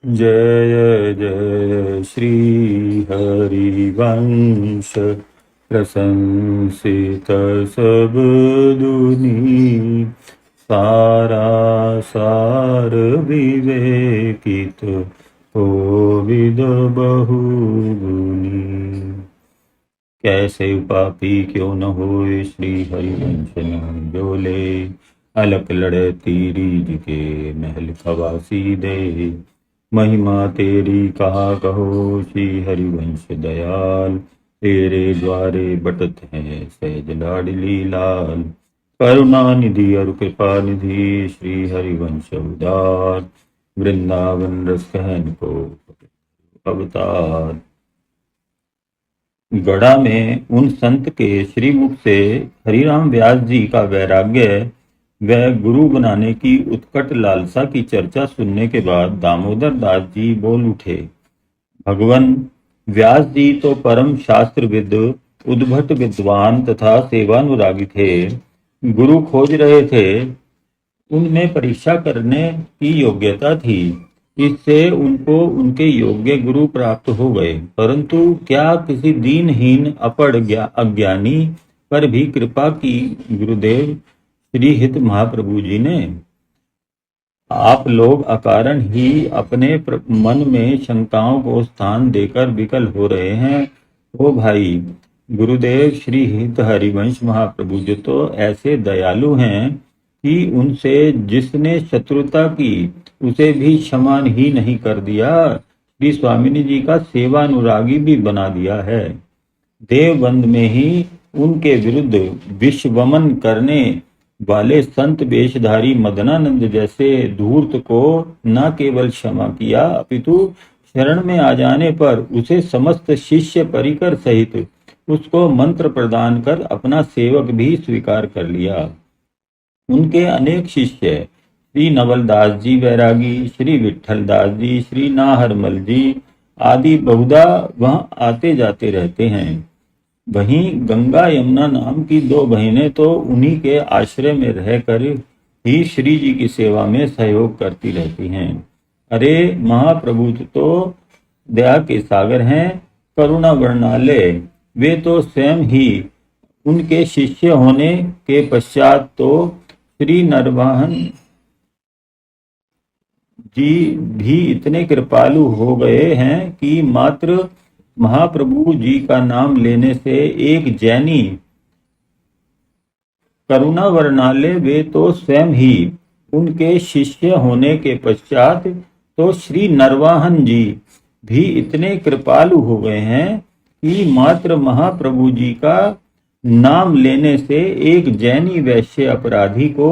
जय जय श्री हरिवंश प्रशंसित सब दुनी सारा सार विवेकित कोविद बहुगुनी। कैसे पापी क्यों न होए श्री हरिवंश नाम बोले, अलक लड़े तीरी के महल खवासी दे। महिमा तेरी कहा कहो श्री हरिवंश दयाल, तेरे द्वारे बटत हैं सहज लाडली लाल। करुणा निधि और कृपा निधि श्री हरिवंश उदार, वृंदावन रस कहन को अवतार। गढ़ा में उन संत के श्रीमुख से हरिराम व्यास जी का वैराग्य व गुरु बनाने की उत्कट लालसा की चर्चा सुनने के बाद दामोदर दास जी बोल उठे। भगवान व्यास जी तो परम शास्त्रविद, उद्भट विद्वान तथा सेवानुरागी थे। गुरु खोज रहे थे, उनमें परीक्षा करने की योग्यता थी। इससे उनको उनके योग्य गुरु प्राप्त हो गए। परंतु क्या किसी दीनहीन अपढ़ अज्ञानी पर भी कृपा की गुरुदेव श्री हित महाप्रभु जी ने? आप लोग अकारण ही अपने मन में शंकाओं को स्थान देकर विकल हो रहे हैं। ओ भाई, गुरुदेव श्री हित हरिवंश महाप्रभु जी तो ऐसे दयालु हैं कि उनसे जिसने शत्रुता की उसे भी क्षमा ही नहीं कर दिया, श्री स्वामिनी जी का सेवानुरागी भी बना दिया है। देवबंद में ही उनके विरुद्ध विश्वमन करने वाले संत वेशधारी मदनानंद जैसे धूर्त को न केवल क्षमा किया, अपितु शरण में आ जाने पर उसे समस्त शिष्य परिकर सहित उसको मंत्र प्रदान कर अपना सेवक भी स्वीकार कर लिया। उनके अनेक शिष्य श्री नवलदास जी बैरागी, श्री विठल दास जी, श्री नाहरमल जी आदि बहुधा वहां आते जाते रहते हैं। वहीं गंगा यमुना नाम की दो बहनें तो उन्हीं के आश्रय में रहकर ही श्री जी की सेवा में सहयोग करती रहती हैं। अरे महाप्रभु तो दया के सागर हैं, करुणा वर्णालय। वे तो स्वयं ही उनके शिष्य होने के पश्चात तो श्री नरवाहन जी भी इतने कृपालु हो गए हैं कि मात्र महाप्रभु जी का नाम लेने से एक जैनी करुणा वर्णालय वे तो स्वयं ही उनके शिष्य होने के पश्चात तो श्री नरवाहन जी भी इतने कृपालु हो गए हैं कि मात्र महाप्रभु जी का नाम लेने से एक जैनी वैश्य अपराधी को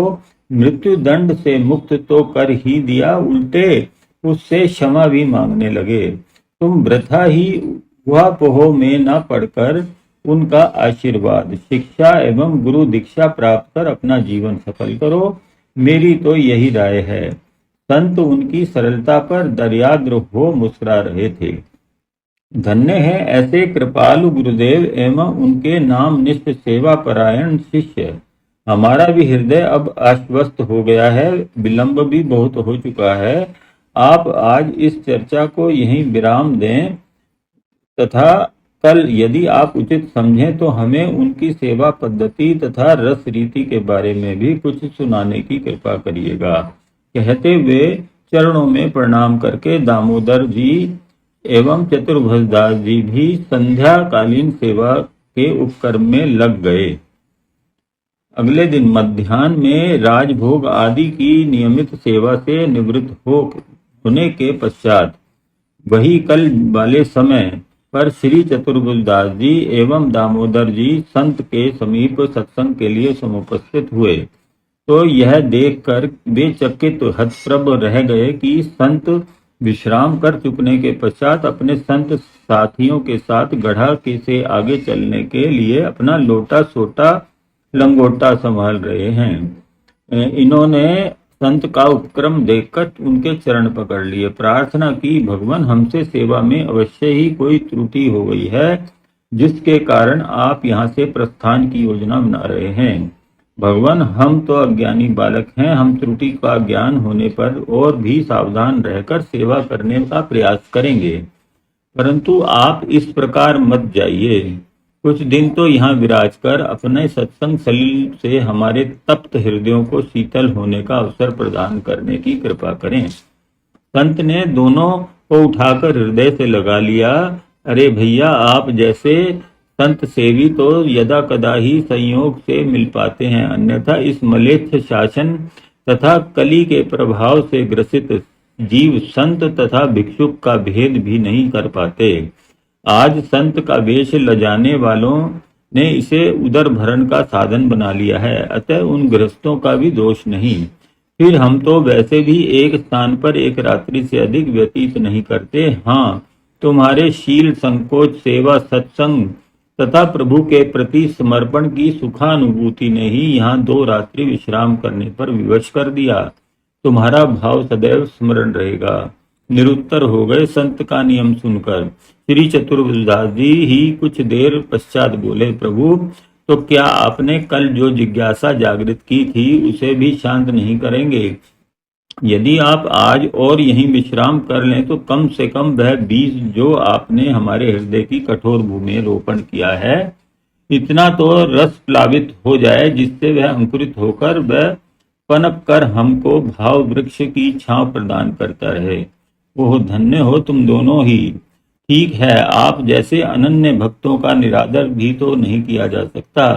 मृत्यु दंड से मुक्त तो कर ही दिया, उल्टे उससे क्षमा भी मांगने लगे। तुम वृथा ही उहापोह में न पड़कर उनका आशीर्वाद, शिक्षा एवं गुरु दीक्षा प्राप्त कर अपना जीवन सफल करो। मेरी तो यही राय है। संत उनकी सरलता पर दर्याद्र हो मुस्कुरा रहे थे। धन्य है ऐसे कृपालु गुरुदेव एवं उनके नाम निष्ठ सेवा परायण शिष्य। हमारा भी हृदय अब आश्वस्त हो गया है, विलंब भी बहुत हो चुका है। आप आज इस चर्चा को यहीं विराम दें तथा कल यदि आप उचित समझें तो हमें उनकी सेवा पद्धति तथा रस रीति के बारे में भी कुछ सुनाने की कृपा करिएगा। कहते हुए चरणों में प्रणाम करके दामोदर जी एवं चतुर्भुज दास जी भी संध्या कालीन सेवा के उपक्रम में लग गए। अगले दिन मध्याह्न में राजभोग आदि की नियमित सेवा से निवृत्त होने के पश्चात वही कल वाले समय पर श्री चतुर्भुज दास जी एवं दामोदर जी संत के समीप सत्संग के लिए समुपस्थित हुए। तो यह देखकर वे चकित हतप्रभ रह गए कि संत विश्राम कर चुकने के पश्चात अपने संत साथियों के साथ गढ़ा के से आगे चलने के लिए अपना लोटा सोटा लंगोटा संभाल रहे हैं। इन्होंने संत का उपक्रम देखकर उनके चरण पकड़ लिए, प्रार्थना की, भगवान हमसे सेवा में अवश्य ही कोई त्रुटि हो गई है जिसके कारण आप यहाँ से प्रस्थान की योजना बना रहे हैं। भगवान, हम तो अज्ञानी बालक हैं, हम त्रुटि का ज्ञान होने पर और भी सावधान रहकर सेवा करने का प्रयास करेंगे, परंतु आप इस प्रकार मत जाइए। कुछ दिन तो यहाँ विराज कर अपने सत्संग सलील से हमारे तप्त हृदयों को शीतल होने का अवसर प्रदान करने की कृपा करें। संत ने दोनों को उठाकर हृदय से लगा लिया। अरे भैया, आप जैसे संत सेवी तो यदा कदा ही संयोग से मिल पाते हैं, अन्यथा इस मलेच्छ शासन तथा कली के प्रभाव से ग्रसित जीव संत तथा भिक्षुक का भेद भी नहीं कर पाते। आज संत का वेश लजाने वालों ने इसे उदर भरण का साधन बना लिया है, अतः उन गृहस्थों का भी दोष नहीं। फिर हम तो वैसे भी एक स्थान पर एक रात्रि से अधिक व्यतीत नहीं करते। हाँ, तुम्हारे शील, संकोच, सेवा, सत्संग तथा प्रभु के प्रति समर्पण की सुखानुभूति ने ही यहाँ 2 रात्रि विश्राम करने पर विवश कर दिया। तुम्हारा भाव सदैव स्मरण रहेगा। निरुत्तर हो गए संत का नियम सुनकर। श्री चतुर्भुजदास जी ही कुछ देर पश्चात बोले, प्रभु, तो क्या आपने कल जो जिज्ञासा जागृत की थी उसे भी शांत नहीं करेंगे? यदि आप आज और यहीं विश्राम कर लें तो कम से कम वह बीज जो आपने हमारे हृदय की कठोर भूमि में रोपण किया है, इतना तो रस प्लावित हो जाए जिससे वह अंकुरित होकर वह पनप कर हमको भाव वृक्ष की छांव प्रदान करता रहे। ओह, धन्य हो तुम दोनों ही। ठीक है, आप जैसे अनन्य भक्तों का निरादर भी तो नहीं किया जा सकता।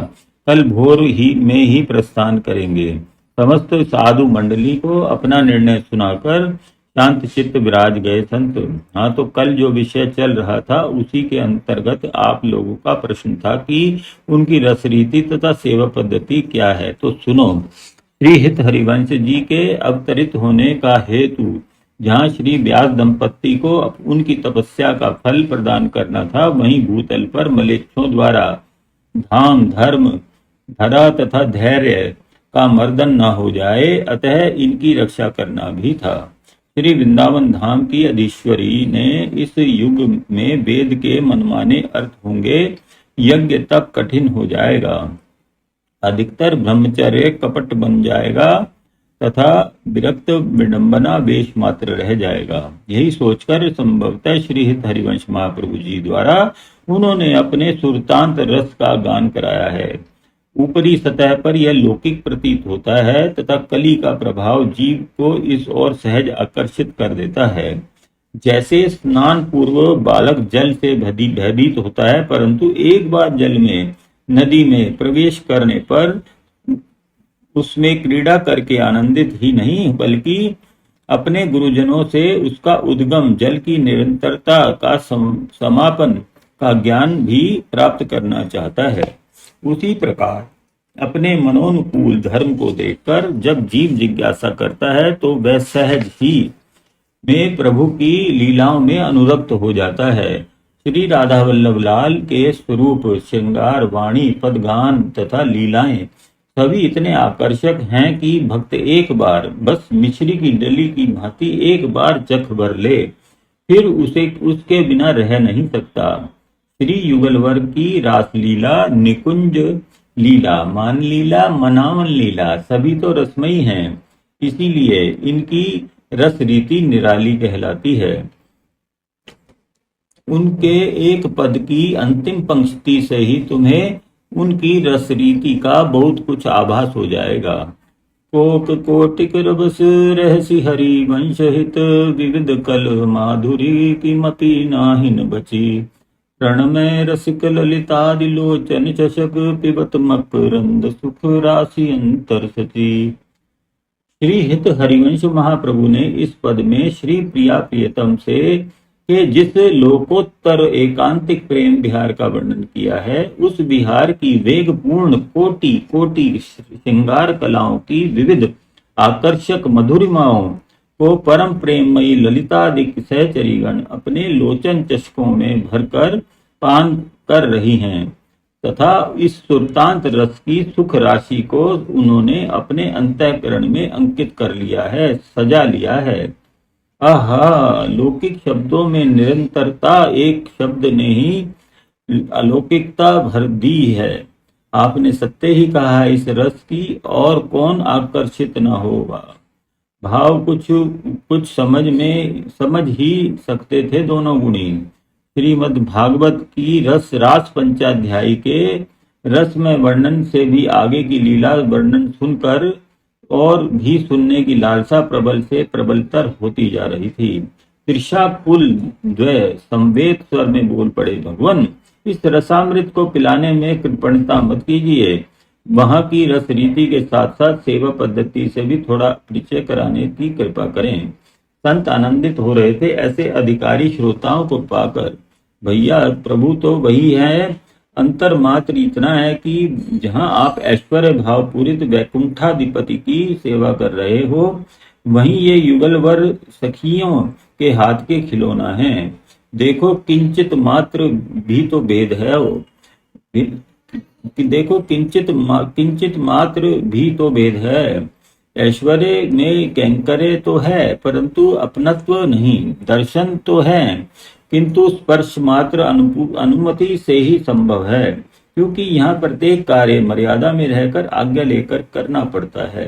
कल भोर ही में ही प्रस्थान करेंगे। समस्त साधु मंडली को अपना निर्णय सुनाकर शांत चित्त विराज गए संत। हाँ, तो कल जो विषय चल रहा था उसी के अंतर्गत आप लोगों का प्रश्न था कि उनकी रसरीति तथा सेवा पद्धति क्या है। तो सुनो। श्री हित हरिवंश जी के अवतरित होने का हेतु जहाँ श्री व्यास दंपत्ति को उनकी तपस्या का फल प्रदान करना था, वहीं भूतल पर मलेच्छों द्वारा धाम, धर्म, धरा तथा धैर्य का मर्दन न हो जाए, अतः इनकी रक्षा करना भी था। श्री वृंदावन धाम की अधीश्वरी ने इस युग में वेद के मनमाने अर्थ होंगे, यज्ञ तप कठिन हो जाएगा, अधिकतर ब्रह्मचर्य कपट बन जाएगा तथा विरक्त विडंबना वेश मात्र रह जाएगा। यही सोचकर संभवतः श्री हित हरिवंश महाप्रभु जी द्वारा उन्होंने अपने सुरतांत रस का गान कराया है। ऊपरी सतह पर यह लौकिक प्रतीत होता है तथा कली का प्रभाव जीव को इस ओर सहज आकर्षित कर देता है। जैसे स्नान पूर्व बालक जल से भयभीत होता है, परंतु एक बार जल में, नदी में प्रवेश करने पर उसमें क्रीड़ा करके आनंदित ही नहीं बल्कि अपने गुरुजनों से उसका उद्गम, जल की निरंतरता का समापन का ज्ञान भी प्राप्त करना चाहता है। उसी प्रकार अपने मनोनुकूल धर्म को देखकर जब जीव जिज्ञासा करता है तो वह सहज ही में प्रभु की लीलाओं में अनुरक्त हो जाता है। श्री राधा वल्लभ लाल के स्वरूप, श्रृंगार, वाणी, पदगान तथा लीलाएं सभी इतने आकर्षक हैं कि भक्त एक बार बस मिश्री की डली की भांति एक बार चख भर ले, फिर उसे उसके बिना रह नहीं सकता। श्री युगल वर्ग की रासलीला, निकुंज लीला, मान लीला, मनावन लीला सभी तो रसमयी हैं, इसीलिए इनकी रस रीति निराली कहलाती है। उनके एक पद की अंतिम पंक्ति से ही तुम्हें उनकी रस रीति का बहुत कुछ आभास हो जाएगा। कोक कोटिक रबस रहसी हरि वंश हित, विविध कल माधुरी की मपी नाहिन बची, प्रणमय रसिक ललितादि लोचन चषक, पिबत मकरंद सुख राशि अंतर सची। श्री हित हरिवंश महाप्रभु ने इस पद में श्री प्रिया प्रियतम से के जिस लोकोत्तर एकांतिक प्रेम विहार का वर्णन किया है, उस विहार की वेगपूर्ण कोटि कोटि श्रृंगार कलाओं की विविध आकर्षक मधुरिमाओं को परम प्रेममयी ललितादिक सहचरीगण अपने लोचन चषकों में भरकर पान कर रही हैं तथा इस सुरतांत रस की सुख राशि को उन्होंने अपने अंतःकरण में अंकित कर लिया है, सजा लिया है। आहा, लौकिक शब्दों में निरंतरता एक शब्द ने ही अलौकिकता भर दी है। आपने सत्य ही कहा है, इस रस की और कौन आकर्षित न होगा। भाव कुछ कुछ समझ ही सकते थे दोनों गुणी। श्रीमद् भागवत की रस रास पंचाध्यायी के रस में वर्णन से भी आगे की लीला वर्णन सुनकर और भी सुनने की लालसा प्रबल से प्रबलतर होती जा रही थी। त्रिषा कुल द्वय संवेद स्वर में बोल पड़े, भगवान इस रसामृत को पिलाने में कृपणता मत कीजिए। वहां की रस रीति के साथ साथ सेवा पद्धति से भी थोड़ा परिचय कराने की कृपा करें। संत आनंदित हो रहे थे ऐसे अधिकारी श्रोताओं को पाकर। भैया प्रभु तो वही है, अंतर मात्र इतना है कि जहां आप ऐश्वर्य भाव पूरित वैकुंठाधिपति की सेवा कर रहे हो, वहीं ये युगलवर सखियों के हाथ के खिलौना है। देखो किंचित मात्र भी तो भेद है वो, देखो किंचित मात्र भी तो भेद है। ऐश्वर्य में कैंकरे तो है परंतु अपनत्व नहीं, दर्शन तो है किंतु स्पर्श मात्र अनुमति से ही संभव है, क्योंकि यहाँ प्रत्येक कार्य मर्यादा में रहकर आज्ञा लेकर करना पड़ता है।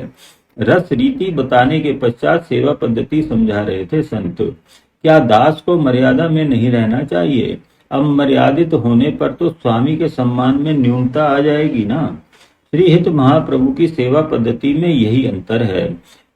रस रीति बताने के पश्चात सेवा पद्धति समझा रहे थे संत। क्या दास को मर्यादा में नहीं रहना चाहिए? अब मर्यादित होने पर तो स्वामी के सम्मान में न्यूनता आ जाएगी ना। श्री हित महाप्रभु की सेवा पद्धति में यही अंतर है।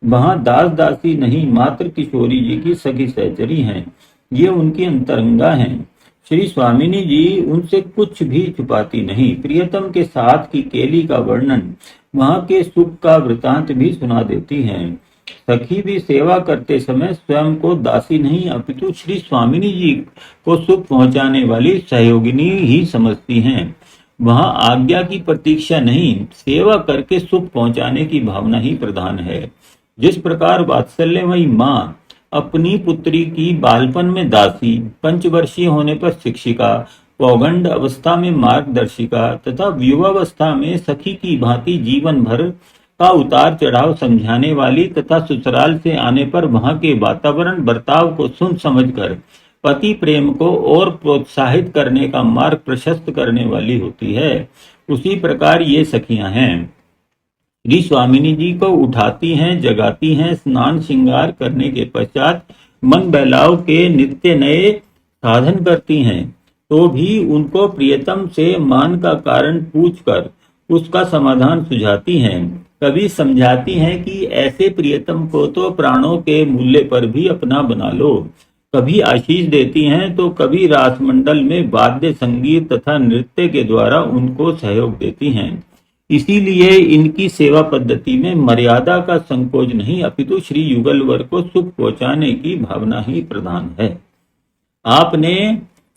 वहां दास दासी नहीं, मात्र किशोरी जी की सखी सहचरी हैं, ये उनकी अंतरंगा हैं। श्री स्वामिनी जी उनसे कुछ भी छुपाती नहीं। प्रियतम के साथ की केली का वर्णन, वहां के सुख का वृतांत भी सुना देती हैं। सखी भी सेवा करते समय स्वयं को दासी नहीं अपितु श्री स्वामिनी जी को सुख पहुंचाने वाली सहयोगिनी ही समझती हैं। वहां आज्ञा की प्रतीक्षा नहीं, सेवा करके सुख पहुंचाने की भावना ही प्रधान है। जिस प्रकार वात्सल्यमयी माँ अपनी पुत्री की बालपन में दासी, पंचवर्षीय होने पर शिक्षिका, पौगंड अवस्था में मार्गदर्शिका तथा युवावस्था में सखी की भांति जीवन भर का उतार चढ़ाव समझाने वाली तथा ससुराल से आने पर वहां के वातावरण बर्ताव को सुन समझकर पति प्रेम को और प्रोत्साहित करने का मार्ग प्रशस्त करने वाली होती है, उसी प्रकार ये सखियां हैं। श्री स्वामिनी जी को उठाती हैं, जगाती हैं, स्नान श्रृंगार करने के पश्चात मन बहलाव के नित्य नए साधन करती हैं, तो भी उनको प्रियतम से मान का कारण पूछकर उसका समाधान सुझाती हैं। कभी समझाती हैं कि ऐसे प्रियतम को तो प्राणों के मूल्य पर भी अपना बना लो। कभी आशीष देती हैं तो कभी रासमंडल में वाद्य संगीत तथा नृत्य के द्वारा उनको सहयोग देती हैं। इसीलिए इनकी सेवा पद्धति में मर्यादा का संकोच नहीं अपितु श्री युगलवर को सुख पहुंचाने की भावना ही प्रधान है। आपने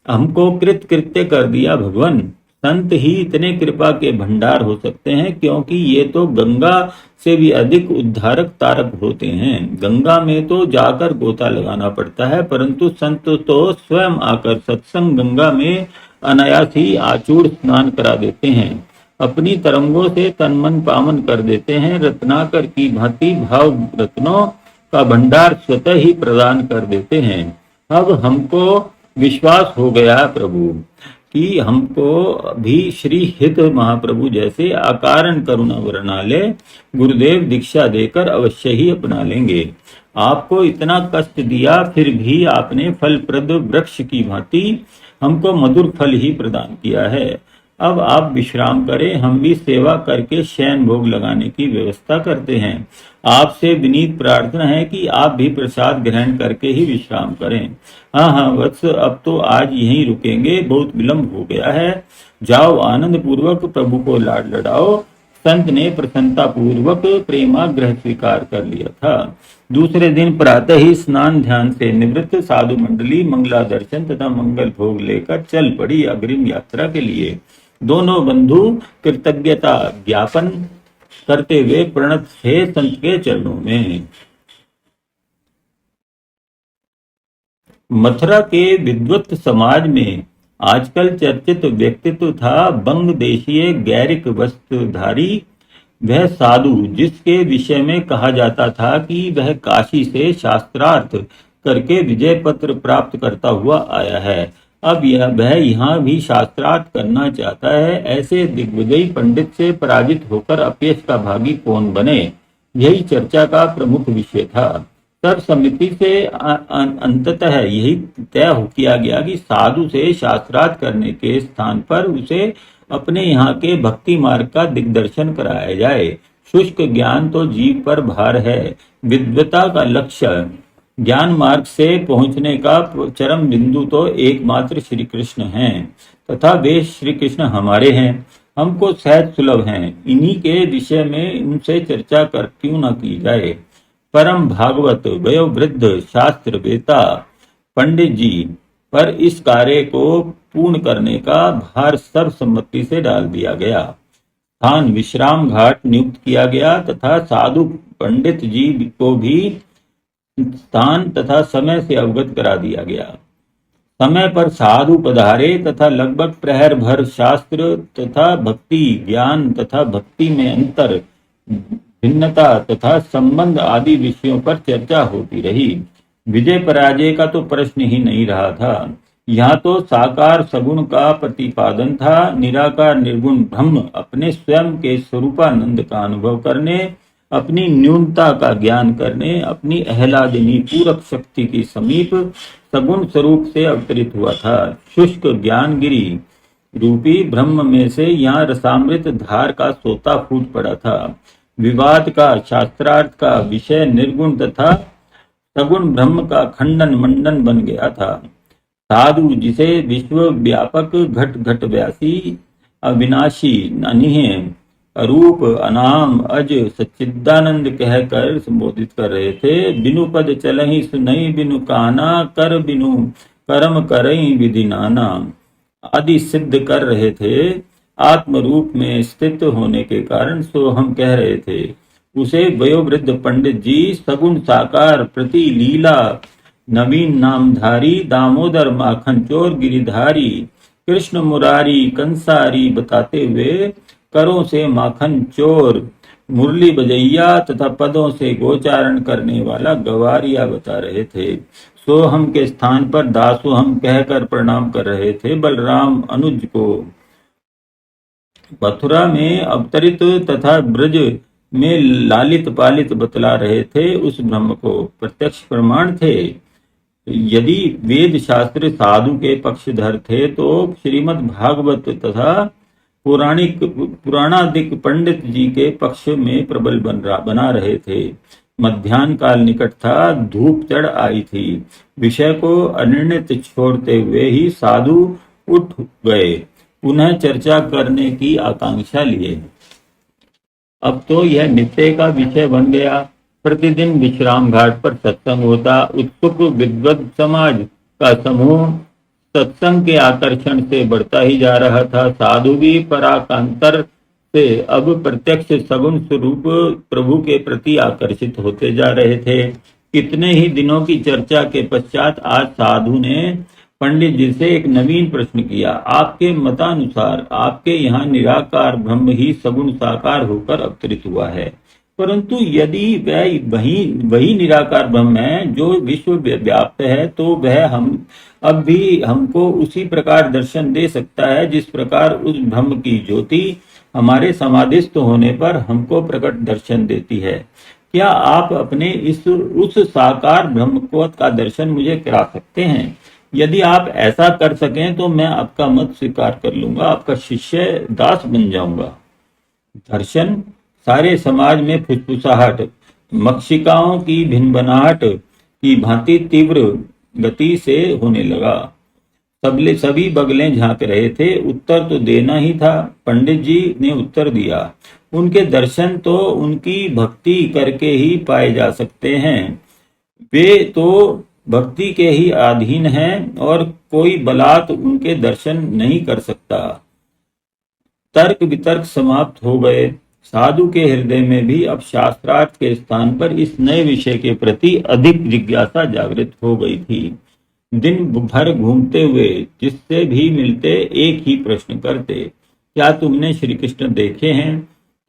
हमको कृत्य कर दिया भगवान। संत ही इतने कृपा के भंडार हो सकते हैं, क्योंकि ये तो गंगा से भी अधिक उद्धारक तारक होते हैं। गंगा में तो जाकर गोता लगाना पड़ता है, परंतु संत तो स्वयं आकर सत्संग गंगा में अनायास ही आचूड़ स्नान करा देते हैं, अपनी तरंगों से तन मन पावन कर देते हैं। रत्नाकर की भांति भाव रत्नों का भंडार स्वतः ही प्रदान कर देते हैं। अब हमको विश्वास हो गया प्रभु कि हमको भी श्री हित महाप्रभु जैसे अकारण करुणा वरणालय गुरुदेव दीक्षा देकर अवश्य ही अपना लेंगे। आपको इतना कष्ट दिया, फिर भी आपने फलप्रद वृक्ष की भांति हमको मधुर फल ही प्रदान किया है। अब आप विश्राम करें, हम भी सेवा करके शयन भोग लगाने की व्यवस्था करते हैं। आपसे विनीत प्रार्थना है कि आप भी प्रसाद ग्रहण करके ही विश्राम करें। हाँ वत्स, अब तो आज यहीं रुकेंगे, बहुत विलंब हो गया है। जाओ आनंद पूर्वक प्रभु को लाड लड़ाओ। संत ने प्रसन्नता पूर्वक प्रेमाग्रह स्वीकार कर लिया था। दूसरे दिन प्रातः ही स्नान ध्यान से निवृत्त साधु मंडली मंगला दर्शन तथा मंगल भोग लेकर चल पड़ी अग्रिम यात्रा के लिए। दोनों बंधु कृतज्ञता ज्ञापन करते हुए प्रणत थे संत के चरणों में। मथुरा के विद्वत समाज में आजकल चर्चित व्यक्तित्व था बंग देशीय गैरिक वस्त्रधारी वह साधु, जिसके विषय में कहा जाता था कि वह काशी से शास्त्रार्थ करके विजय पत्र प्राप्त करता हुआ आया है। अब वह यहाँ भी शास्त्रार्थ करना चाहता है। ऐसे दिग्विजयी पंडित से पराजित होकर अपयश का भागी कौन बने, यही चर्चा का प्रमुख विषय था। सर्वसम्मति से अंततः यही तय किया गया कि साधु से शास्त्रार्थ करने के स्थान पर उसे अपने यहाँ के भक्ति मार्ग का दिग्दर्शन कराया जाए। शुष्क ज्ञान तो जीव पर भार है। विद्वता का लक्ष्य ज्ञान मार्ग से पहुंचने का चरम बिंदु तो एकमात्र श्री कृष्ण हैं, तथा वे श्री कृष्ण हमारे हैं, हमको सहज सुलभ हैं। इन्हीं के विषय में उनसे चर्चा कर क्यों न की जाए। परम भागवत वयोवृद्ध शास्त्र वेता पंडित जी पर इस कार्य को पूर्ण करने का भार सर्वसम्मति से डाल दिया गया। स्थान विश्राम घाट नियुक्त किया गया तथा साधु पंडित जी को भी स्थान तथा समय से अवगत करा दिया गया। समय पर साधु पधारे तथा लगभग प्रहर भर शास्त्र तथा भक्ति, ज्ञान तथा भक्ति में अंतर, भिन्नता तथा संबंध आदि विषयों पर चर्चा होती रही। विजय पराजय का तो प्रश्न ही नहीं रहा था। यहाँ तो साकार सगुण का प्रतिपादन था। निराकार निर्गुण ब्रह्म अपने स्वयं के स्वरूपानंद का अनुभव करने, अपनी न्यूनता का ज्ञान करने, अपनी अहलादिनी पूरक शक्ति की समीप सगुण स्वरूप से अवतरित हुआ था। शुष्क ज्ञानगिरी रूपी ब्रह्म में से यहाँ रसामृत धार का सोता फूट पड़ा था। विवाद का, शास्त्रार्थ का विषय निर्गुण तथा सगुण ब्रह्म का खंडन मंडन बन गया था। साधु जिसे विश्व व्यापक घट घट व्यासी अविनाशी अनिह अरूप अनाम अज सच्चिदानंद कहकर संबोधित कर रहे थे। बिनु पद चलहि सुनहि बिनु काना, कर बिनु कर्म करहि विधि नाना आदि सिद्ध कर रहे थे। आत्म रूप में स्थित होने के कारण सो हम कह रहे थे। उसे वयोवृद्ध पंडित जी सगुण साकार प्रति लीला नवीन नामधारी दामोदर माखन चोर गिरिधारी कृष्ण मुरारी कंसारी बताते हुए करों से माखन चोर मुरली बजैया तथा पदों से गोचारण करने वाला गवारिया बता रहे थे। सोहम के स्थान पर दासोहम कहकर प्रणाम कर रहे थे। बलराम अनुज को मथुरा में अवतरित तथा ब्रज में लालित पालित बतला रहे थे। उस ब्रह्म को प्रत्यक्ष प्रमाण थे। यदि वेद शास्त्र साधु के पक्षधर थे तो श्रीमद् भागवत तथा पुराणादिक पंडित जी के पक्ष में प्रबल बना रहे थे। मध्याह्न काल निकट था, धूप चढ़ आई थी। विषय को अनिर्णित छोड़ते हुए ही साधु उठ गए, पुनः चर्चा करने की आकांक्षा लिए। अब तो यह नित्य का विषय बन गया। प्रतिदिन विश्राम घाट पर सत्संग होता। उत्सुक विद्वत समाज का समूह सत्संग के आकर्षण से बढ़ता ही जा रहा था। साधु भी पराकांतर से अब प्रत्यक्ष सगुण स्वरूप प्रभु के प्रति आकर्षित होते जा रहे थे। कितने ही दिनों की चर्चा के पश्चात आज साधु ने पंडित जी से एक नवीन प्रश्न किया। आपके मतानुसार आपके यहाँ निराकार ब्रह्म ही सगुण साकार होकर अवतरित हुआ है, परंतु यदि वह वही निराकार ब्रह्म है जो विश्व व्याप्त है, तो वह हम अब भी हमको उसी प्रकार दर्शन दे सकता है जिस प्रकार उस ब्रह्म की ज्योति हमारे समाधिस्थ होने पर हमको प्रकट दर्शन देती है। क्या आप अपने उस साकार ब्रह्म को का दर्शन मुझे करा सकते हैं? यदि आप ऐसा कर सकें तो मैं आपका मत स्वीकार कर लूंगा, आपका शिष्य दास बन जाऊंगा। दर्शन सारे समाज में फुसफुसाहट, मक्षिकाओं की भिनभनाहट की भांति तीव्र गति से होने लगा। सभी बगलें झांक रहे थे। उत्तर तो देना ही था। पंडित जी ने उत्तर दिया, उनके दर्शन तो उनकी भक्ति करके ही पाए जा सकते हैं। वे तो भक्ति के ही अधीन हैं और कोई बलात् उनके दर्शन नहीं कर सकता। तर्क वितर्क समाप्त हो गए। साधु के हृदय में भी अब शास्त्रार्थ के स्थान पर इस नए विषय के प्रति अधिक जिज्ञासा जागृत हो गई थी। दिन भर घूमते हुए जिससे भी मिलते एक ही प्रश्न करते, क्या तुमने श्री कृष्ण देखे हैं?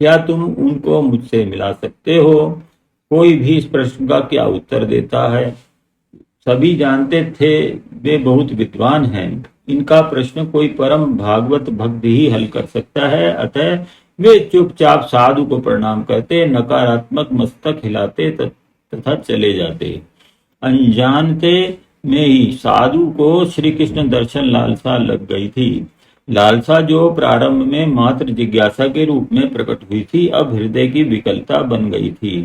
क्या तुम उनको मुझसे मिला सकते हो? कोई भी इस प्रश्न का क्या उत्तर देता है? सभी जानते थे वे बहुत विद्वान हैं, इनका प्रश्न कोई परम भागवत भक्त ही हल कर सकता है। अतः वे चुपचाप साधु को प्रणाम करते, नकारात्मक मस्तक हिलाते तथा चले जाते। अनजानते में ही साधु को श्री कृष्ण दर्शन लालसा लग गई थी। लालसा जो प्रारंभ में मात्र जिज्ञासा के रूप में प्रकट हुई थी, अब हृदय की विकलता बन गई थी,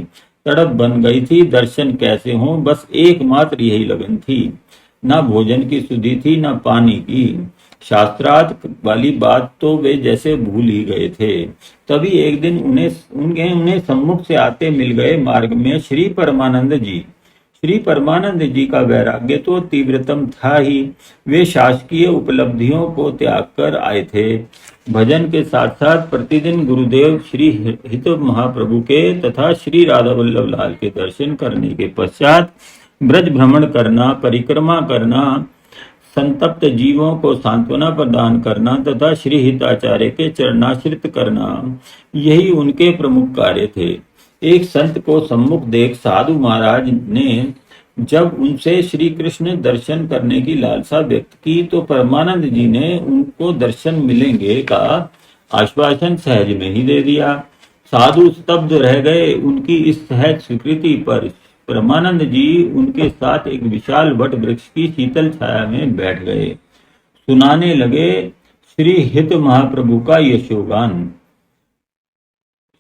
तड़प बन गई थी। दर्शन कैसे हो, बस एकमात्र यही लगन थी। न भोजन की सुधि थी, न पानी की। शास्त्रार्थ वाली बात तो वे जैसे भूल ही गए थे। तभी एक दिन उन्हें सम्मुख से आते मिल गए मार्ग में श्री परमानंद जी। श्री परमानंद जी का वैराग्य तो तीव्रतम था ही। वे शासकीय उपलब्धियों को त्याग कर आए थे। भजन के साथ साथ प्रतिदिन गुरुदेव श्री हित महाप्रभु के तथा श्री राधा वल्लभ लाल के दर्शन करने के पश्चात ब्रज भ्रमण करना, परिक्रमा करना, संतप्त जीवों को सांत्वना प्रदान करना तथा श्री हिताचार्य के चरणाश्रित करना, यही उनके प्रमुख कार्य थे। एक संत को सम्मुख देख साधु महाराज ने जब उनसे श्री कृष्ण दर्शन करने की लालसा व्यक्त की, तो परमानंद जी ने उनको दर्शन मिलेंगे का आश्वासन सहज में ही दे दिया। साधु स्तब्ध रह गए उनकी इस सहज स्वीकृति पर। परमानंद जी उनके साथ एक विशाल वट वृक्ष की शीतल छाया में बैठ गए। सुनाने लगे श्री हित महाप्रभु का यशोगान,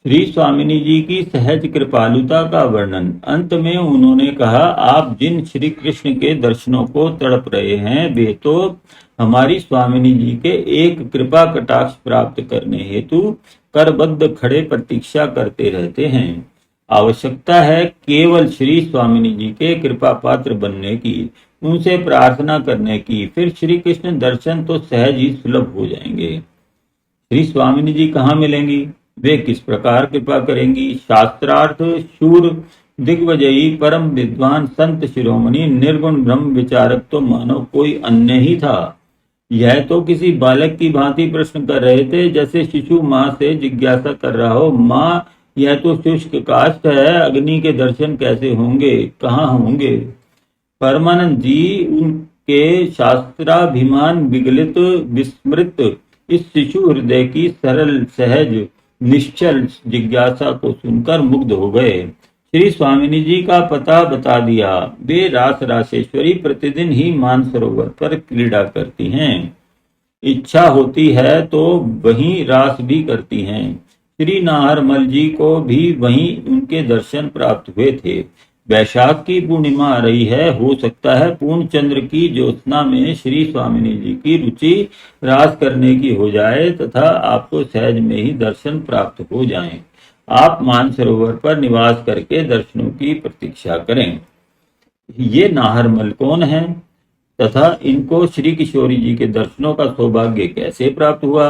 श्री स्वामिनी जी की सहज कृपालुता का वर्णन। अंत में उन्होंने कहा, आप जिन श्री कृष्ण के दर्शनों को तड़प रहे हैं, वे तो हमारी स्वामिनी जी के एक कृपा कटाक्ष प्राप्त करने हेतु करबद्ध खड़े प्रतीक्षा करते रहते हैं। आवश्यकता है केवल श्री स्वामिनी जी के कृपा पात्र बनने की, उनसे प्रार्थना करने की, फिर श्री कृष्ण दर्शन तो सहज ही सुलभ हो जाएंगे। श्री स्वामिनी जी कहाँ मिलेंगी, वे किस प्रकार कृपा करेंगी? शास्त्रार्थ शूर दिग्विजयी परम विद्वान संत शिरोमणि निर्गुण ब्रह्म विचारक तो मानो कोई अन्य ही था। यह तो किसी बालक की भांति प्रश्न कर रहे थे, जैसे शिशु माँ से जिज्ञासा कर रहा हो, माँ यह तो शुष्क काष्ठ है, अग्नि के दर्शन कैसे होंगे, कहाँ होंगे? परमानंद जी उनके शास्त्राभिमान विगलित विस्मृत इस शिशु हृदय की सरल सहज निश्चल जिज्ञासा को सुनकर मुग्ध हो गए। श्री स्वामिनी जी का पता बता दिया। वे रास रासेश्वरी प्रतिदिन ही मानसरोवर पर क्रीड़ा करती हैं। इच्छा होती है तो वहीं रास भी करती हैं। श्री नाहरमल जी को भी वहीं उनके दर्शन प्राप्त हुए थे। वैशाख की पूर्णिमा आ रही है, हो सकता है पूर्ण चंद्र की ज्योत्सना में श्री स्वामिनी जी की रुचि रास करने की हो जाए तथा आपको सहज में ही दर्शन प्राप्त हो जाएं। आप मानसरोवर पर निवास करके दर्शनों की प्रतीक्षा करें। ये नाहरमल कौन है तथा इनको श्री किशोरी जी के दर्शनों का सौभाग्य कैसे प्राप्त हुआ?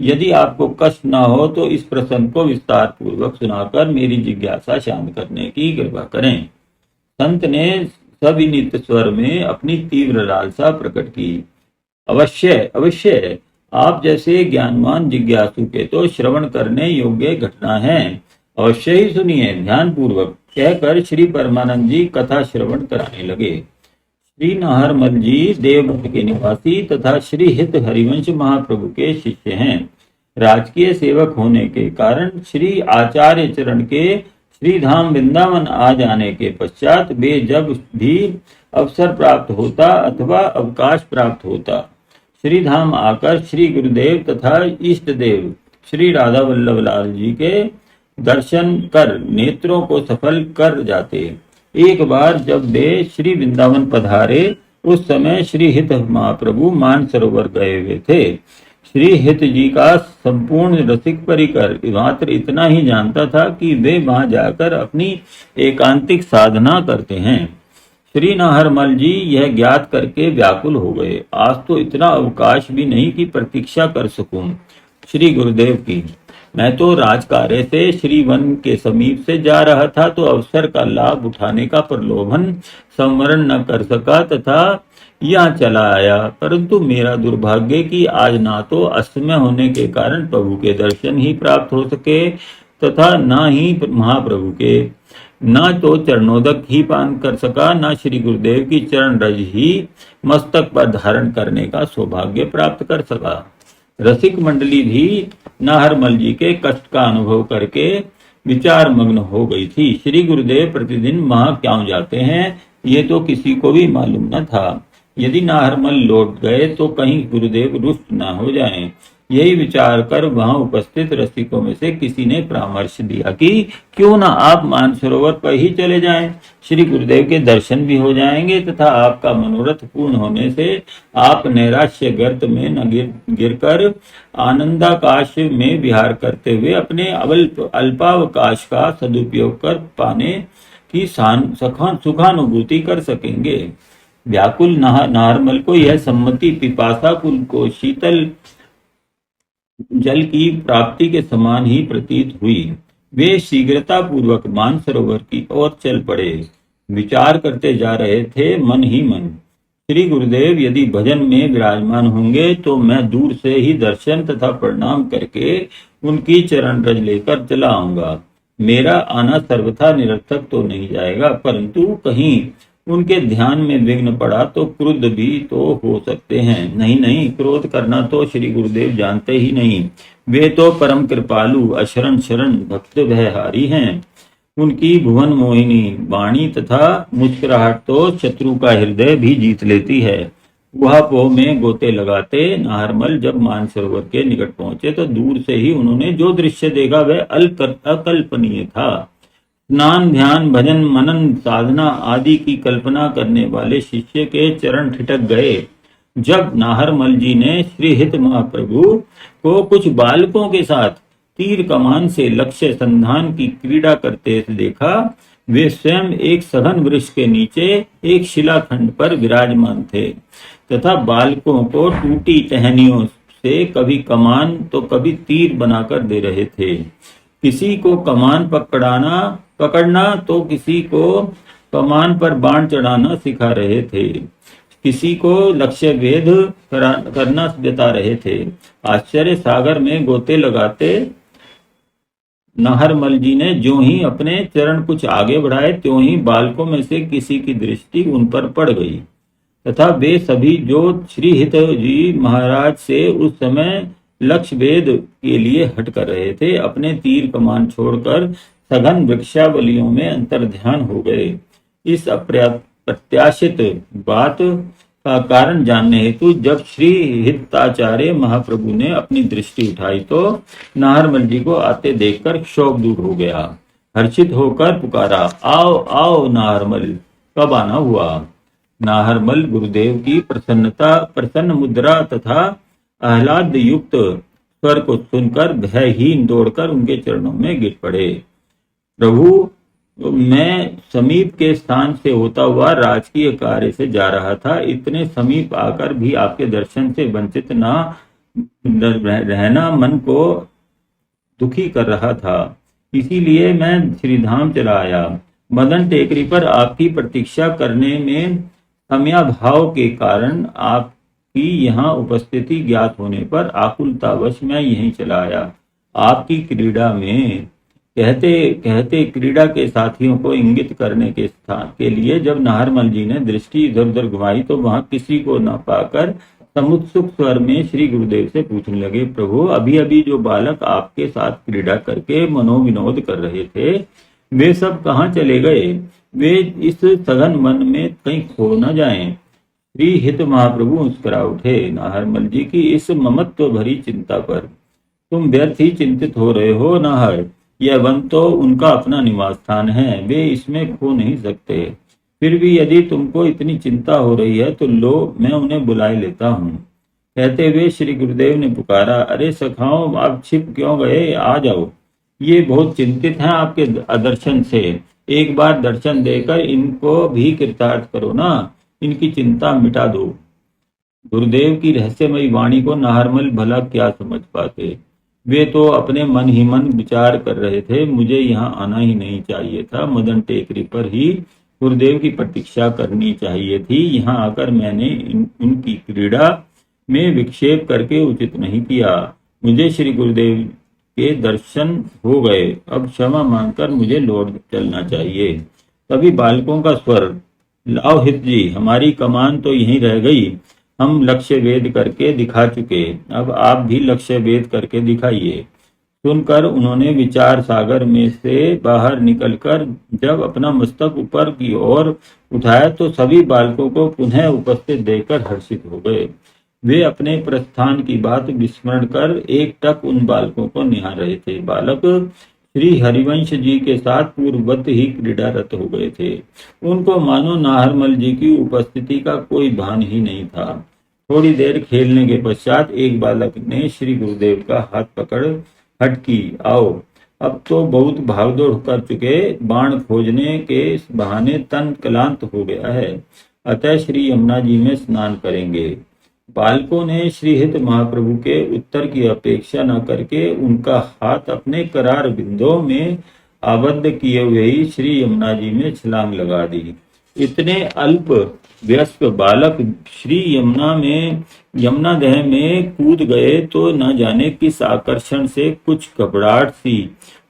यदि आपको कष्ट न हो तो इस प्रसंग को विस्तार पूर्वक सुनाकर मेरी जिज्ञासा शांत करने की कृपा करें। संत ने सविनीत स्वर में अपनी तीव्र लालसा प्रकट की। अवश्य अवश्य, आप जैसे ज्ञानवान जिज्ञासु के तो श्रवण करने योग्य घटना है। अवश्य ही सुनिए ध्यान पूर्वक, कहकर श्री परमानंद जी कथा श्रवण कराने लगे। श्री नाहरमल जी देवभट्ट के निवासी तथा श्री हित हरिवंश महाप्रभु के शिष्य हैं। राजकीय सेवक होने के कारण श्री आचार्य चरण के श्री धाम वृंदावन आ जाने के पश्चात वे जब भी अवसर प्राप्त होता अथवा अवकाश प्राप्त होता, श्री धाम आकर श्री गुरुदेव तथा इष्ट देव श्री राधा वल्लभ लाल जी के दर्शन कर नेत्रों को सफल कर जाते। एक बार जब वे श्री वृंदावन पधारे, उस समय श्री हित महाप्रभु मानसरोवर गए हुए थे। श्री हित जी का संपूर्ण रसिक परिकर मात्र इतना ही जानता था कि वे वहां जाकर अपनी एकांतिक साधना करते हैं। श्री नाहरमल जी यह ज्ञात करके व्याकुल हो गए। आज तो इतना अवकाश भी नहीं कि प्रतीक्षा कर सकूं श्री गुरुदेव की। मैं तो राजकार्य से श्री वन के समीप से जा रहा था, तो अवसर का लाभ उठाने का प्रलोभन संवरण न कर सका तथा यहाँ चला आया। परंतु मेरा दुर्भाग्य कि आज ना तो अस्तमय होने के कारण प्रभु के दर्शन ही प्राप्त हो सके तथा न ही महाप्रभु के। ना तो चरणोदक ही पान कर सका, ना श्री गुरुदेव की चरण रज ही मस्तक पर धारण करने का सौभाग्य प्राप्त कर सका। रसिक मंडली भी नाहरमल जी के कष्ट का अनुभव करके विचार मग्न हो गई थी। श्री गुरुदेव प्रतिदिन वहां क्यों जाते हैं, ये तो किसी को भी मालूम न था। यदि नाहरमल लौट गए तो कहीं गुरुदेव रुष्ट न हो जाएं। यही विचार कर वहां उपस्थित रसिकों में से किसी ने परामर्श दिया कि क्यों ना आप मानसरोवर पर ही चले जाएं। श्री गुरुदेव के दर्शन भी हो जाएंगे तथा आपका मनोरथ पूर्ण होने से आप नैराश्य गर्त में न गिरकर आनंदाकाश में विहार करते हुए अपने अल्पावकाश का सदुपयोग कर पाने की सुखानुभूति कर सकेंगे। व्याकुल नारमल को यह सम्मति पिपासा कुल को शीतल जल की प्राप्ति के समान ही प्रतीत हुई। वे शीघ्रता पूर्वक मानसरोवर की ओर चल पड़े। विचार करते जा रहे थे मन ही मन, श्री गुरुदेव यदि भजन में विराजमान होंगे तो मैं दूर से ही दर्शन तथा प्रणाम करके उनकी चरण रज लेकर चला आऊंगा। मेरा आना सर्वथा निरर्थक तो नहीं जाएगा, परंतु कहीं उनके ध्यान में विघ्न पड़ा तो क्रुद्ध भी तो हो सकते हैं। नहीं नहीं, क्रोध करना तो श्री गुरुदेव जानते ही नहीं। वे तो परम कृपालु अशरण शरण भक्त भयहारी हैं। उनकी भुवन मोहिनी वाणी तथा मुस्कुराहट तो शत्रु का हृदय भी जीत लेती है। गुहापोह में गोते लगाते नाहरमल जब मानसरोवर के निकट पहुंचे तो दूर से ही उन्होंने जो दृश्य देखा वह अकल्पनीय था। स्नान ध्यान भजन मनन साधना आदि की कल्पना करने वाले शिष्य के चरण ठिठक गए। जब नाहरमल जी ने श्री हित महाप्रभु को कुछ बालकों के साथ तीर कमान से लक्ष्य संधान की क्रीड़ा करते देखा, वे स्वयं एक सघन वृक्ष के नीचे एक शिलाखंड पर विराजमान थे तथा बालकों को टूटी टहनियों से कभी कमान तो कभी तीर बनाकर दे रहे थे। किसी को कमान पकड़ना तो किसी को कमान पर बाण चढ़ाना सिखा रहे थे, किसी को लक्ष्य भेद करना बता रहे थे। आश्चर्य सागर में गोते लगाते नाहरमल जी ने जो ही अपने चरण कुछ आगे बढ़ाए त्यों ही बालकों में से किसी की दृष्टि उन पर पड़ गई तथा वे सभी जो श्री हित जी महाराज से उस समय लक्ष्य भेद के लिए हट कर रहे थे, अपने तीर कमान छोड़कर सघन वृक्षावलियों में अंतर्ध्यान हो गए। इस अप्रत्याशित बात का कारण जानने हेतु जब श्री हिताचार्य महाप्रभु ने अपनी दृष्टि उठाई तो नाहरमल जी को आते देखकर शोक दूर हो गया। हर्षित होकर पुकारा, आओ आओ नाहरमल, कब आना हुआ। नाहरमल गुरुदेव की प्रसन्न मुद्रा तथा आह्लाद युक्त स्वर को सुनकर भयहीन दौड़कर उनके चरणों में गिर पड़े। प्रभु, मैं समीप के स्थान से होता हुआ राजकीय कार्य से जा रहा था। इतने समीप आकर भी आपके दर्शन से वंचित ना रहना मन को दुखी कर रहा था, इसीलिए मैं श्रीधाम चला आया। मदन टेकरी पर आपकी प्रतीक्षा करने में समयाभाव के कारण आपकी यहाँ उपस्थिति ज्ञात होने पर आकुलतावश मैं यहीं चला आया। आपकी क्रीड़ा में कहते कहते क्रीड़ा के साथियों को इंगित करने के स्थान के लिए जब नाहरमल जी ने दृष्टि इधर उधर घुमाई तो वहां किसी को न पाकर समुत्सुक स्वर में श्री गुरुदेव से पूछने लगे, प्रभु, अभी अभी जो बालक आपके साथ क्रीड़ा करके मनोविनोद कर रहे थे वे सब कहाँ चले गए? वे इस सघन मन में कहीं खो न जाएं। श्री हित महाप्रभु मुस्कुरा उठे नाहरमल जी की इस ममत्व भरी चिंता पर। तुम व्यर्थ ही चिंतित हो रहे हो नाहर, यह वन तो उनका अपना निवास स्थान है, वे इसमें खो नहीं सकते। फिर भी यदि तुमको इतनी चिंता हो रही है तो लो, मैं उन्हें बुलाए लेता हूँ। कहते हुए श्री गुरुदेव ने पुकारा, अरे सखाओं, आप छिप क्यों गए? आ जाओ, ये बहुत चिंतित हैं आपके दर्शन से। एक बार दर्शन देकर इनको भी कृतार्थ करो ना, इनकी चिंता मिटा दो। गुरुदेव की रहस्यमयी वाणी को नाहरमल भला क्या समझ पाते। वे तो अपने मन ही मन विचार कर रहे थे, मुझे यहाँ आना ही नहीं चाहिए था। मदन टेकरी पर ही गुरुदेव की प्रतीक्षा करनी चाहिए थी। यहाँ आकर मैंने उनकी क्रीड़ा में विक्षेप करके उचित नहीं किया। मुझे श्री गुरुदेव के दर्शन हो गए, अब क्षमा मांगकर मुझे लौट चलना चाहिए। तभी बालकों का स्वर, लाओ हित जी, हमारी कमान तो यहीं रह गई, हम लक्ष्य भेद करके दिखा चुके, अब आप भी लक्ष्य भेद करके दिखाइए। सुनकर उन्होंने विचार सागर में से बाहर निकलकर जब अपना मस्तक ऊपर की ओर उठाया तो सभी बालकों को पुनः उपस्थित देखकर हर्षित हो गए। वे अपने प्रस्थान की बात विस्मरण कर एक टक उन बालकों को निहार रहे थे। बालक श्री हरिवंश जी के साथ पूर्ववत ही क्रीडारत हो गए थे। उनको मानो नाहरमल जी की उपस्थिति का कोई भान ही नहीं था। थोड़ी देर खेलने के पश्चात एक बालक ने श्री गुरुदेव का हाथ पकड़ हटकी, आओ, अब तो बहुत भागदौड़ कर चुके, बाण खोजने के बहाने तन क्लांत हो गया है, अतः श्री यमुना जी में स्नान करेंगे। बालकों ने श्री हित महाप्रभु के उत्तर की अपेक्षा न करके उनका हाथ अपने करार बिंदों में आबद्ध किए हुए ही श्री यमुना जी में छलांग लगा दी। इतने अल्प वयस्क बालक श्री यमुना दह में कूद गए तो न जाने किस आकर्षण से कुछ घबराहट सी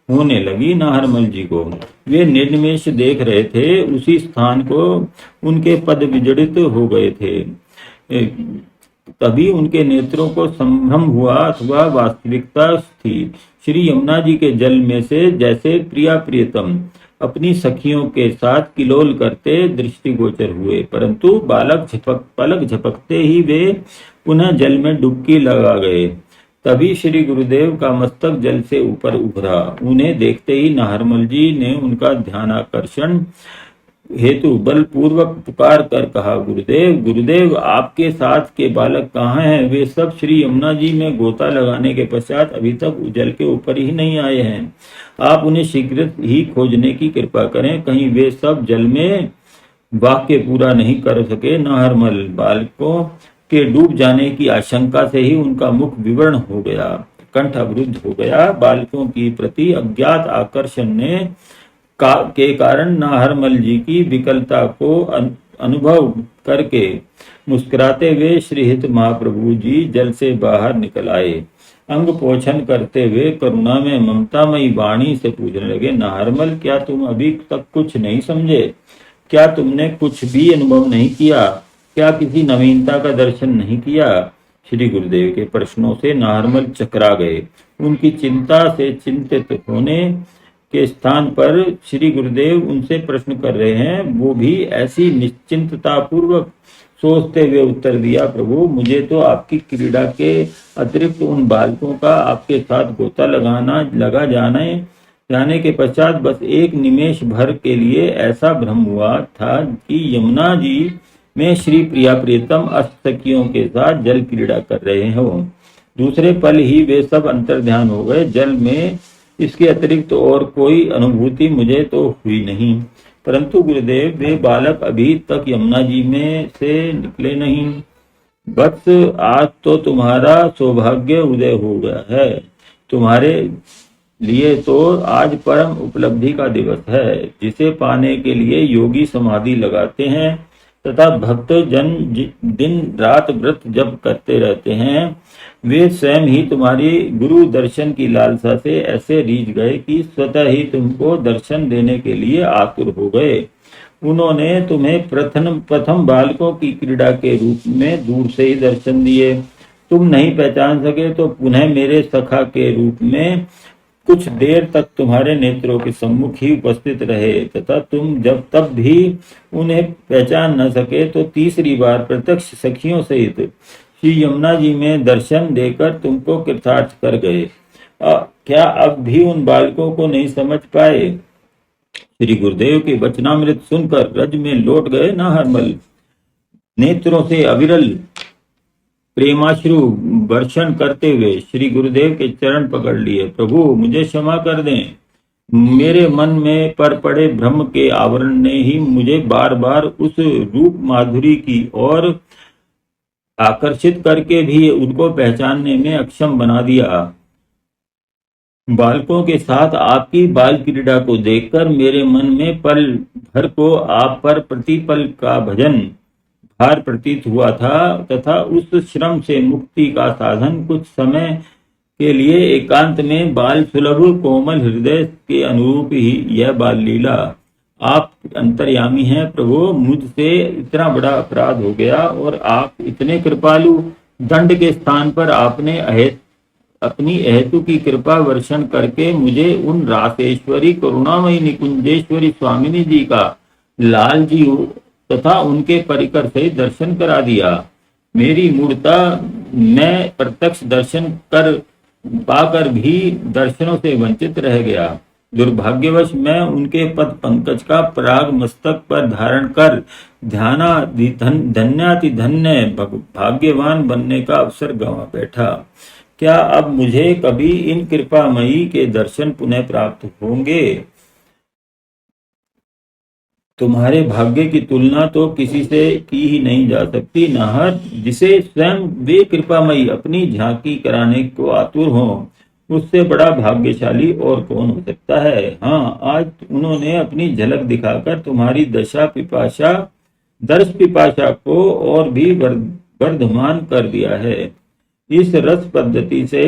होने लगी नाहरमल जी को। वे निर्निमेष देख रहे थे, उसी स्थान को उनके पद विजड़ित हो गए थे। तभी उनके नेत्रों को संभ्रम हुआ अथवा वास्तविकता थी। श्री यमुना जी के जल में से जैसे प्रिया प्रियतम अपनी सखियों के साथ किलोल करते दृष्टिगोचर हुए, परंतु पलक झपकते ही वे पुनः जल में डुबकी लगा गए। तभी श्री गुरुदेव का मस्तक जल से ऊपर उभरा। उन्हें देखते ही नाहरमल जी ने उनका ध्यानाकर्षण हेतु बलपूर्वक पुकार कर कहा, गुरुदेव गुरुदेव, आपके साथ के बालक कहाँ हैं? वे सब श्री यमुना जी में गोता लगाने के पश्चात अभी तक जल के ऊपर ही नहीं आए हैं। आप उन्हें शीघ्र ही खोजने की कृपा करें, कहीं वे सब जल में वाक्य पूरा नहीं कर सके। नाहरमल बालकों के डूब जाने की आशंका से ही उनका मुख विवर्ण हो गया, कंठ अवरुद्ध हो गया। बालकों की प्रति अज्ञात आकर्षण ने के कारण नाहरमल जी की विकलता को अनुभव करके मुस्कुराते हुए श्री हित महाप्रभु जी जल से बाहर निकल आए। अंग पोषण करते हुए करुणा में ममतामयी वाणी से पूछने लगे, नाहरमल, क्या तुम अभी तक कुछ नहीं समझे? क्या तुमने कुछ भी अनुभव नहीं किया? क्या किसी नवीनता का दर्शन नहीं किया? श्री गुरुदेव के प्रश्नों से नाहरमल चकरा गए। उनकी चिंता से चिंतित होने के स्थान पर श्री गुरुदेव उनसे प्रश्न कर रहे हैं, वो भी ऐसी निश्चिंतता पूर्वक सोचते हुए उत्तर दिया, प्रभु, मुझे तो आपकी क्रीड़ा के अतिरिक्त उन बालकों का आपके साथ गोता लगा जाने के पश्चात बस एक निमेष भर के लिए ऐसा भ्रम हुआ था कि यमुना जी में श्री प्रिया प्रियतम अष्टसखियों के साथ जल क्रीड़ा कर रहे हो। दूसरे पल ही वे सब अंतर्ध्यान हो गए। जल में इसके अतिरिक्त और कोई अनुभूति मुझे तो हुई नहीं। परंतु गुरुदेव, वे बालक अभी तक यमुना जी में से निकले नहीं। बस आज तो तुम्हारा सौभाग्य उदय हो गया है। तुम्हारे लिए तो आज परम उपलब्धि का दिवस है, जिसे पाने के लिए योगी समाधि लगाते हैं तथा भक्त जन दिन रात व्रत जप करते रहते हैं। वे स्वयं ही तुम्हारी गुरु दर्शन की लालसा से ऐसे रीझ गए कि स्वतः ही तुमको दर्शन देने के लिए आतुर हो गए। उन्होंने तुम्हें प्रथम बालकों की क्रीड़ा के रूप में दूर से ही दर्शन दिए। तुम नहीं पहचान सके तो पुनः मेरे सखा के रूप में कुछ देर तक तुम्हारे नेत्रों के सम्मुख ही उपस्थित रहे तथा तुम जब तब भी उन्हें पहचान न सके तो तीसरी बार प्रत्यक्ष सखियों सहित श्री यमुना जी में दर्शन देकर तुमको कृतार्थ कर गए। क्या अब भी उन बालकों को नहीं समझ पाए? श्री गुरुदेव के वचनामृत सुनकर रज में लौट गए नाहरमल। नेत्रों से अविरल प्रेमाश्रु वर्षण करते हुए श्री गुरुदेव के चरण पकड़ लिए। प्रभु, मुझे क्षमा कर दें। मेरे मन में पर पड़े भ्रम के आवरण ने ही मुझे बार बार उस रूप माधुरी की ओर आकर्षित करके भी उनको पहचानने में अक्षम बना दिया। बालकों के साथ आपकी बाल क्रीड़ा को देखकर मेरे मन में पल भर को आप पर प्रतिपल का भजन भार प्रतीत हुआ था तथा उस श्रम से मुक्ति का साधन कुछ समय के लिए एकांत में बाल सुलभ कोमल हृदय के अनुरूप ही यह बाल लीला। आप अंतर्यामी हैं प्रभु, मुझसे इतना बड़ा अपराध हो गया और आप इतने कृपालु। दंड के स्थान पर आपने अपनी अहेतु की कृपा वर्षण करके मुझे उन रासेश्वरी करुणामयी निकुंजेश्वरी स्वामिनी जी का लाल जी तथा उनके परिकर से दर्शन करा दिया। मेरी मूर्ता मैं प्रत्यक्ष दर्शन कर पाकर भी दर्शनों से वंचित रह गया। दुर्भाग्यवश मैं उनके पद पंकज का पराग मस्तक पर धारण कर धन्याति धन्य भाग्यवान बनने का अवसर गंवा बैठा। क्या अब मुझे कभी इन कृपामयी के दर्शन पुनः प्राप्त होंगे? तुम्हारे भाग्य की तुलना तो किसी से की ही नहीं जा सकती नाहर। जिसे स्वयं वे कृपामयी अपनी झांकी कराने को आतुर हो, उससे बड़ा भाग्यशाली और कौन हो सकता है। हाँ, आज उन्होंने अपनी झलक दिखाकर तुम्हारी दर्श पिपाशा को और भी वर्धमान कर दिया है। इस रस पद्धति से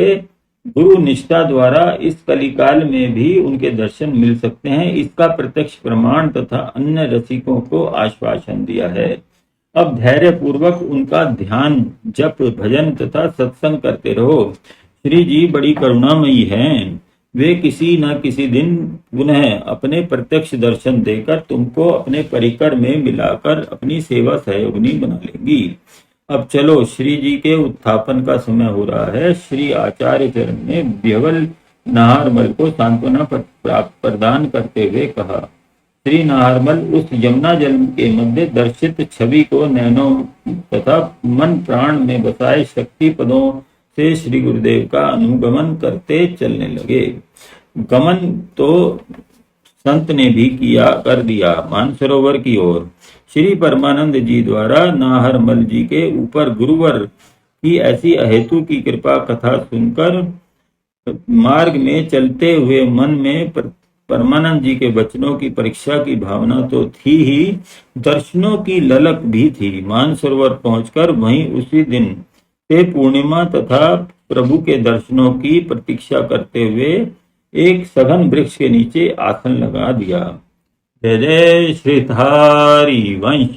गुरु निष्ठा द्वारा इस कलिकाल में भी उनके दर्शन मिल सकते हैं, इसका प्रत्यक्ष प्रमाण तथा अन्य रसिकों को आश्वासन दिया है। अब धैर्य पूर्वक उनका ध्यान, जप, भजन तथा सत्संग करते रहो। श्री जी बड़ी करुणामयी हैं। वे किसी न किसी दिन पुनः अपने प्रत्यक्ष दर्शन देकर तुमको अपने परिकर में मिलाकर अपनी सेवा सहयोगिनी बना लेंगी। अब चलो, श्री जी के उत्थापन का समय हो रहा है। श्री आचार्य चरण ने व्यवल नाहरमल को सांत्वना प्रदान करते हुए कहा। श्री नाहरमल उस यमुना जल के मध्य दर्शित छवि को नैनों तथा मन प्राण में बसाए शक्ति पदों से श्री गुरुदेव का अनुगमन करते चलने लगे। गमन तो संत ने भी कर दिया मानसरोवर की ओर। श्री परमानंद जी द्वारा नाहरमल जी के ऊपर गुरुवर की ऐसी अहेतु की कृपा कथा सुनकर मार्ग में चलते हुए मन में परमानंद जी के वचनों की परीक्षा की भावना तो थी ही, दर्शनों की ललक भी थी। मानसरोवर पहुंचकर वहीं उसी दिन से पूर्णिमा तथा प्रभु के दर्शनों की प्रतीक्षा करते हुए एक सघन वृक्ष के नीचे आसन लगा दिया। जय जय श्रीधारी वंश।